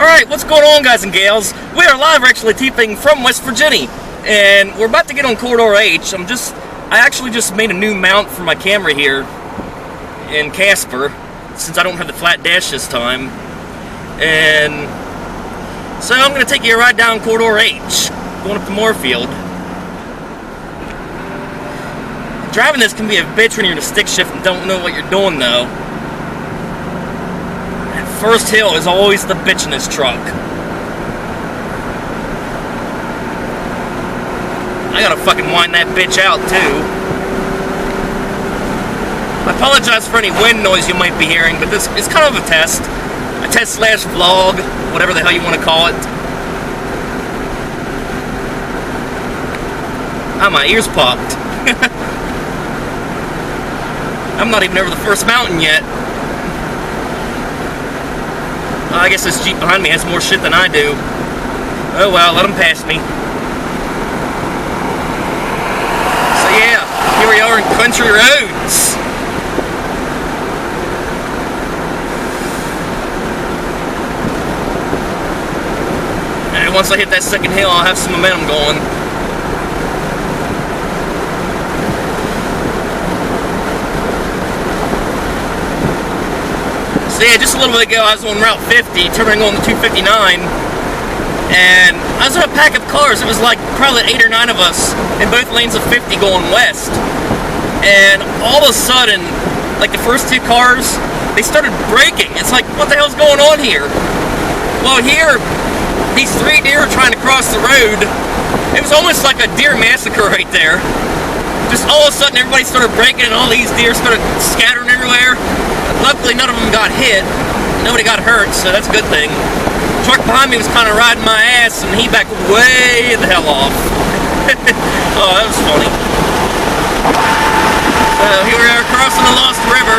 Alright, what's going on, guys and gals? We are live, actually taping from West Virginia, and we're about to get on Corridor H. I actually just made a new mount for my camera here in Casper, since I don't have the flat dash this time. And so I'm going to take you a ride down Corridor H, going up to Moorfield. Driving this can be a bitch when you're in a stick shift and don't know what you're doing, though. First hill is always the bitch in this truck. I gotta fucking wind that bitch out too. I apologize for any wind noise you might be hearing, but this is kind of a test slash vlog, whatever the hell you want to call it. Ah, my ears popped. I'm not even over the first mountain yet. I guess this Jeep behind me has more shit than I do. Oh well, let them pass me. So yeah, here we are in country roads. And once I hit that second hill, I'll have some momentum going. So yeah, just a little bit ago I was on Route 50, turning on the 259, and I was in a pack of cars. It was like probably 8 or 9 of us in both lanes of 50 going west. And all of a sudden, like the first 2 cars, they started braking. It's like, what the hell's going on here? Well, here, these 3 deer are trying to cross the road. It was almost like a deer massacre right there. Just all of a sudden everybody started braking and all these deer started scattering everywhere. Luckily, none of them got hit. Nobody got hurt, so that's a good thing. The truck behind me was kind of riding my ass, and he backed way the hell off. Oh, that was funny. So here we are crossing the Lost River.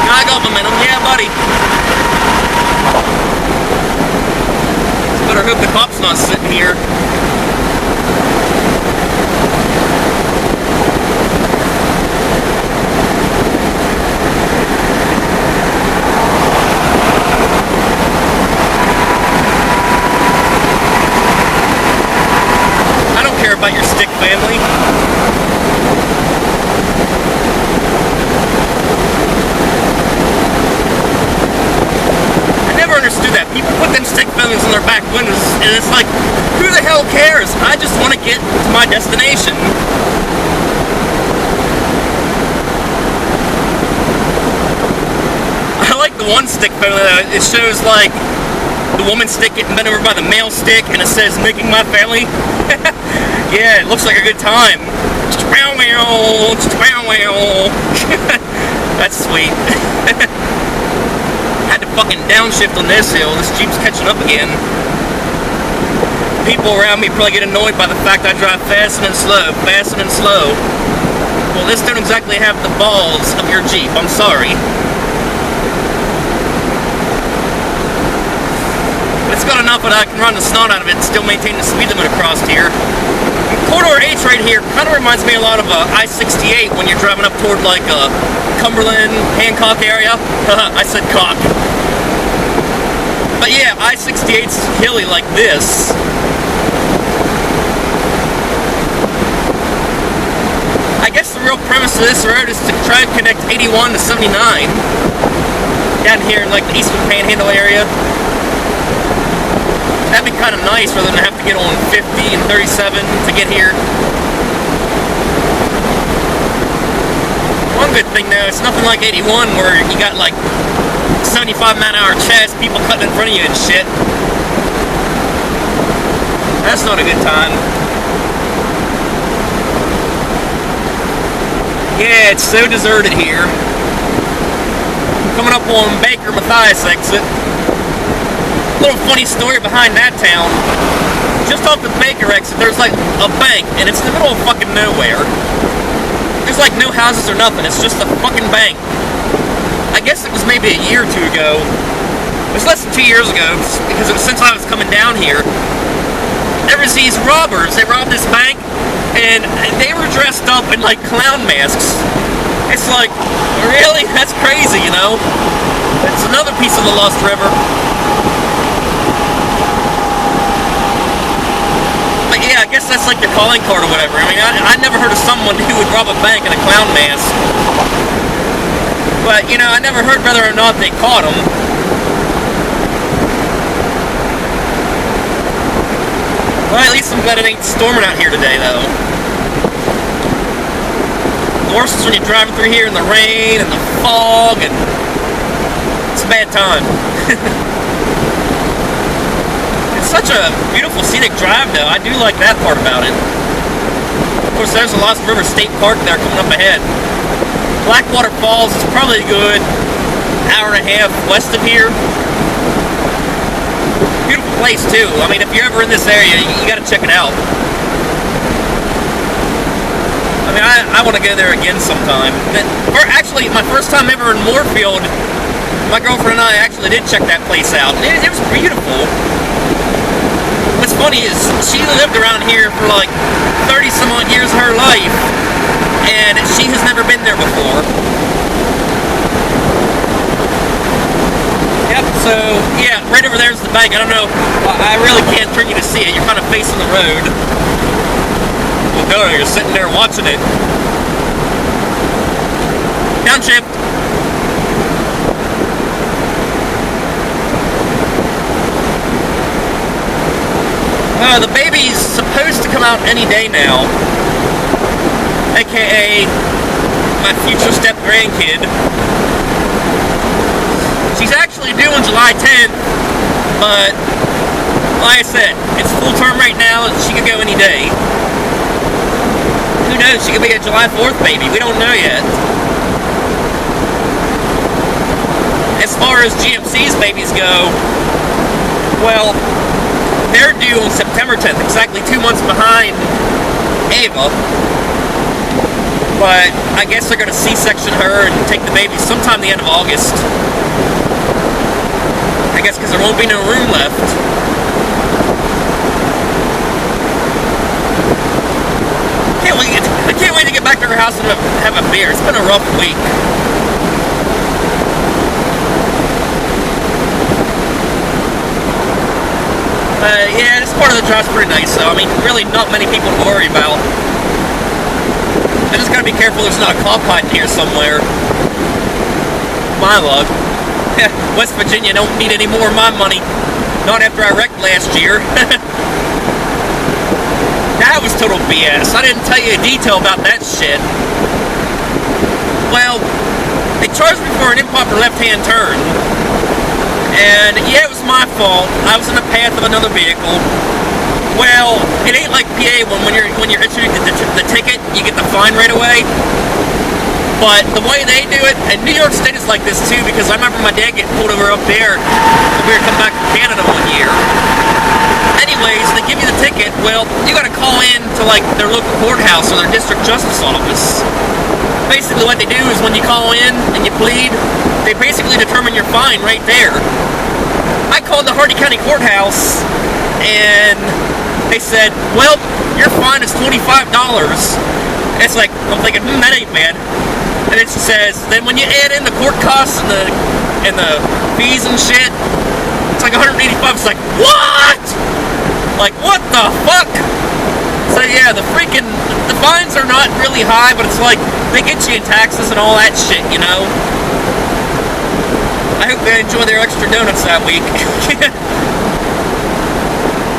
I got momentum. Yeah, buddy. Better hope the cop's not sitting here. About your stick family. I never understood that. People put them stick families on their back windows, and it's like, who the hell cares? I just want to get to my destination. I like the one stick family though. It shows like the woman's stick getting bent over by the male stick, and it says making my family. Yeah, it looks like a good time. That's sweet. Had to fucking downshift on this hill. This Jeep's catching up again. People around me probably get annoyed by the fact I drive fast and slow. Well, this don't exactly have the balls of your Jeep. I'm sorry. It's got enough that I can run the snot out of it and still maintain the speed limit across here. Corridor H right here kind of reminds me a lot of I-68 when you're driving up toward like Cumberland, Hancock area. I said cock. But yeah, I-68's hilly like this. I guess the real premise of this road is to try and connect 81 to 79 down here in like the Eastern Panhandle area. That'd be kind of nice rather than have to get on 50 and 37 to get here. One good thing though, it's nothing like 81 where you got like 75-mile-an-hour chest, people cutting in front of you and shit. That's not a good time. Yeah, it's so deserted here. Coming up on Baker Mathias exit. Little funny story behind that town. Just off the Baker exit, there's like a bank, and it's in the middle of fucking nowhere. There's like no houses or nothing, it's just a fucking bank. I guess it was maybe a year or 2 ago. It was less than 2 years ago, because it was since I was coming down here. There was these robbers, they robbed this bank, and they were dressed up in like clown masks. It's like, really? That's crazy, you know? It's another piece of the Lost River. But yeah, I guess that's like their calling card or whatever. I mean, I never heard of someone who would rob a bank in a clown mask. But, you know, I never heard whether or not they caught him. Well, at least I'm glad it ain't storming out here today, though. The worst is when you're driving through here in the rain and the fog, and it's a bad time. It's such a beautiful scenic drive, though. I do like that part about it. Of course, there's the Lost River State Park there coming up ahead. Blackwater Falls is probably a good hour and a half west of here. Beautiful place too. I mean, if you're ever in this area, you gotta check it out. I mean, I want to go there again sometime. Or actually, my first time ever in Moorfield, my girlfriend and I actually did check that place out. It was beautiful. What's funny is she lived around here for like 30 some odd years of her life, and she has never been there before. Yep, so, yeah, right over there's the bank. I don't know, I really can't turn you to see it. You're kind of facing the road. Well, no, you're sitting there watching it. Downshift. The baby's supposed to come out any day now. AKA my future step grandkid. She's actually due on July 10th, but like I said, it's full term right now. She could go any day. Who knows? She could be a July 4th baby. We don't know yet. As far as GMC's babies go, well, they're due on September 10th, exactly 2 months behind Ava. But I guess they're going to C-section her and take the baby sometime the end of August. I guess because there won't be no room left. I can't wait to get back to her house and have a beer. It's been a rough week. Yeah, this part of the drive's pretty nice, though. I mean, really not many people to worry about. I just gotta be careful there's not a cop hiding here somewhere. My luck. West Virginia don't need any more of my money. Not after I wrecked last year. That was total BS. I didn't tell you a detail about that shit. Well, they charged me for an improper left-hand turn. And yeah, it was my fault. I was in the path of another vehicle. Well, it ain't like PA when you're issuing the ticket, you get the fine right away. But the way they do it, and New York State is like this too, because I remember my dad getting pulled over up there when we were coming back from Canada one year. Anyways, they give you the ticket. Well, you got to call in to like their local courthouse or their district justice office. Basically what they do is when you call in and you plead, they basically determine your fine right there. I called the Hardy County Courthouse and they said, well, your fine is $25. It's like, I'm thinking, that ain't bad. And it says, then when you add in the court costs and the fees and shit, it's like $185. It's like, what? Like, what the fuck? So yeah, the fines are not really high, but it's like, they get you in taxes and all that shit, you know? I hope they enjoy their extra donuts that week.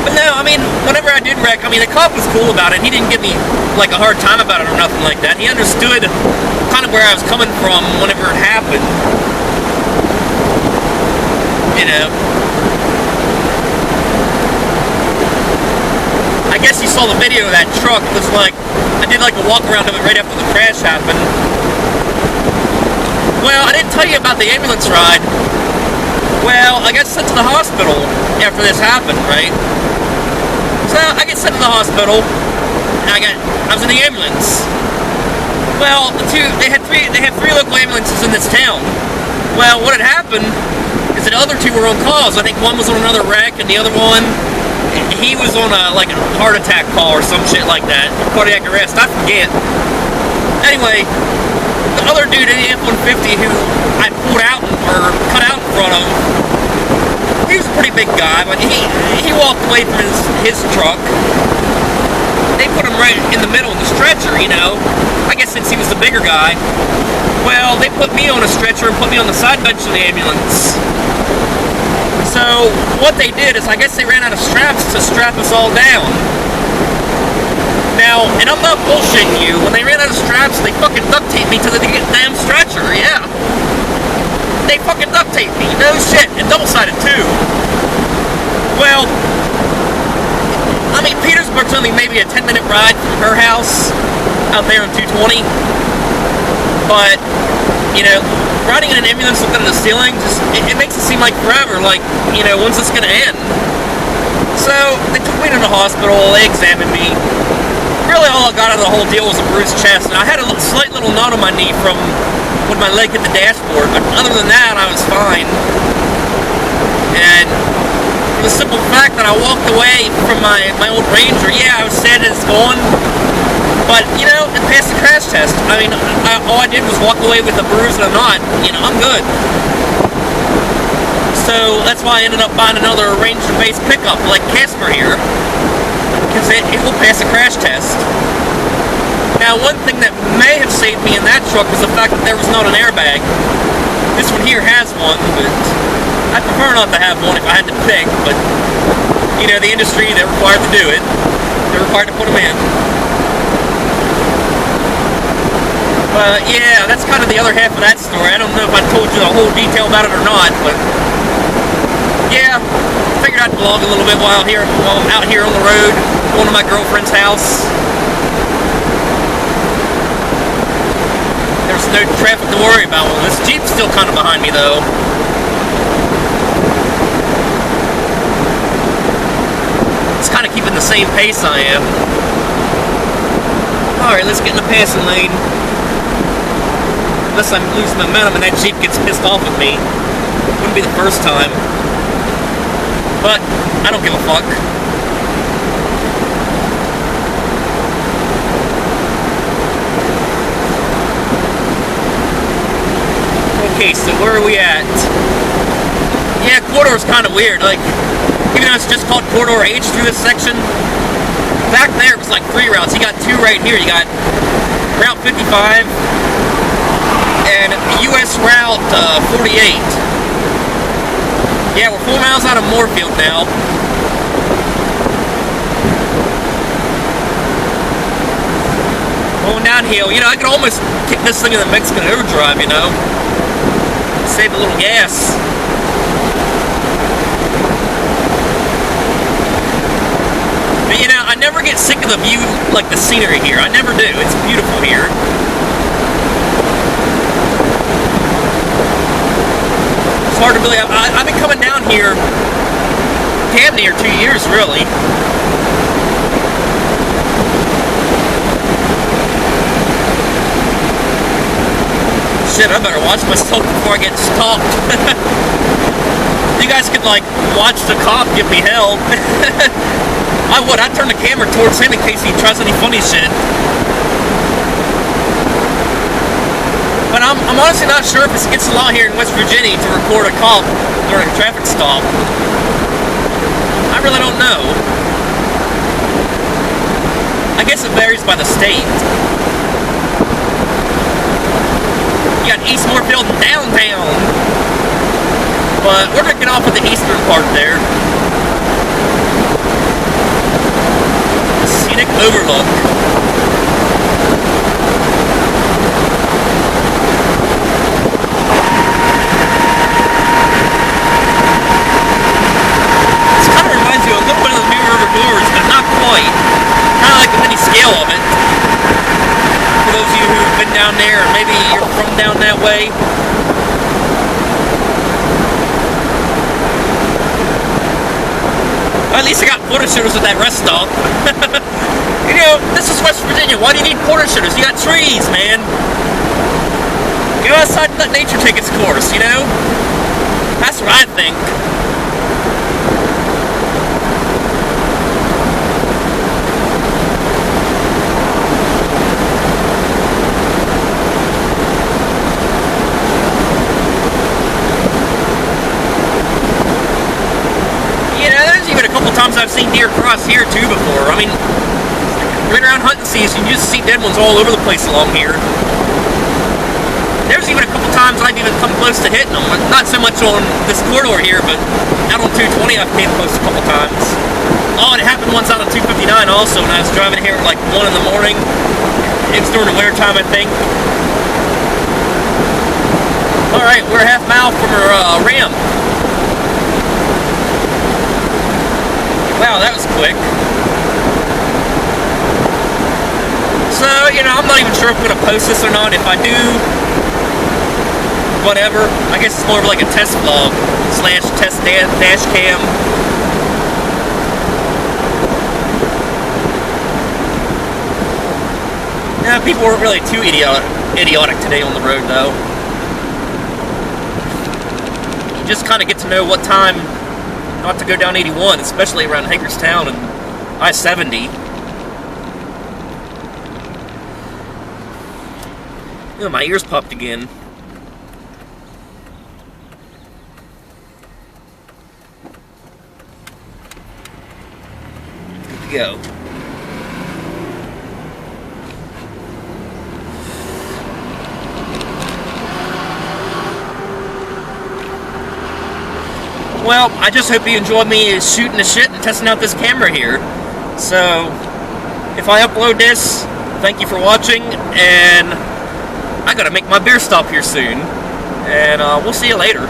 But no, I mean, whenever I did wreck, I mean, the cop was cool about it. He didn't give me, like, a hard time about it or nothing like that. He understood kind of where I was coming from whenever it happened. You know? I guess you saw the video of that truck. It was like, I did like a walk around of it right after the crash happened. Well, I didn't tell you about the ambulance ride. Well, I got sent to the hospital after this happened, right? So I get sent to the hospital, and I was in the ambulance. Well, they had three local ambulances in this town. Well, what had happened is that the other two were on calls. I think one was on another wreck, and the other one, he was on a heart attack call or some shit like that, cardiac arrest. I forget. Anyway, the other dude in the F-150 who I pulled out or cut out big guy, but he walked away from his truck. They put him right in the middle of the stretcher, you know. I guess since he was the bigger guy. Well, they put me on a stretcher and put me on the side bench of the ambulance. So what they did is, I guess they ran out of straps to strap us all down. Now, and I'm not bullshitting you, when they ran out of straps, they fucking duct taped me to the damn stretcher, yeah. They fucking duct taped me, no shit, and double-sided too. Well, I mean, Petersburg's only maybe a 10-minute ride from her house out there on 220. But, you know, riding in an ambulance looking at the ceiling, just it makes it seem like forever. Like, you know, when's this gonna end? So they took me to the hospital. They examined me. Really, all I got out of the whole deal was a bruised chest, and I had a slight little knot on my knee from when my leg hit the dashboard. But other than that, I was fine. And for the simple fact that I walked away from my old Ranger, yeah, I was sad that it's gone. But, you know, it passed the crash test. I mean, all I did was walk away with a bruise and a knot. You know, I'm good. So that's why I ended up buying another Ranger-based pickup like Casper here. Because it will pass a crash test. Now, one thing that may have saved me in that truck was the fact that there was not an airbag. This one here has one, but I'd prefer not to have one if I had to pick. But, you know, the industry, they're required to do it. They're required to put them in. But yeah, that's kind of the other half of that story. I don't know if I told you the whole detail about it or not, but yeah, figured I'd vlog a little bit while I'm out here on the road, going to my girlfriend's house. There's no traffic to worry about. Well, this Jeep's still kind of behind me though. It's kind of keeping the same pace I am. Alright, let's get in the passing lane. Unless I'm losing momentum and that Jeep gets pissed off at me. Wouldn't be the first time. But, I don't give a fuck. Okay, so where are we at? Yeah, corridor's kind of weird. Like, even though it's just called Corridor H through this section, back there it was like 3 routes. You got 2 right here. You got Route 55 and US Route 48. Yeah, we're 4 miles out of Moorfield now. Going downhill, you know, I could almost kick this thing in the Mexican overdrive, you know. Save a little gas. But you know, I never get sick of the view, like the scenery here. I never do. It's beautiful here. It's hard to believe. I've been coming down here damn near 2 years, really. Shit, I better watch myself before I get stopped. You guys could, like, watch the cop give me hell. I would. I'd turn the camera towards him in case he tries any funny shit. But I'm honestly not sure if it's against the law here in West Virginia to record a cop during a traffic stop. I really don't know. I guess it varies by the state. You got East Moorfield and downtown. But we're gonna get off at the eastern part there. The scenic overlook. Of it. For those of you who've been down there, or maybe you're from down that way. Well, at least I got quarter shooters at that rest stop. You know, this is West Virginia. Why do you need quarter shooters? You got trees, man. Go outside and let nature take its course, you know? That's what I think. times I've seen deer cross here too before. I mean, right around hunting season, you just see dead ones all over the place along here. There's even a couple times I've even come close to hitting them. Not so much on this corridor here, but out on 220 I've came close a couple times. Oh, and it happened once out on 259 also when I was driving here at like 1 in the morning. It was during the winter time, I think. Alright, we're a half mile from our ram. Wow, that was quick. So, you know, I'm not even sure if I'm going to post this or not. If I do, whatever. I guess it's more of like a test vlog / test dash cam. Yeah, people weren't really too idiotic today on the road, though. You just kind of get to know what time not to go down 81, especially around Hagerstown and I-70. Oh, my ears popped again. Good to go. Well, I just hope you enjoyed me shooting the shit and testing out this camera here. So, if I upload this, thank you for watching, and I gotta make my beer stop here soon. And we'll see you later.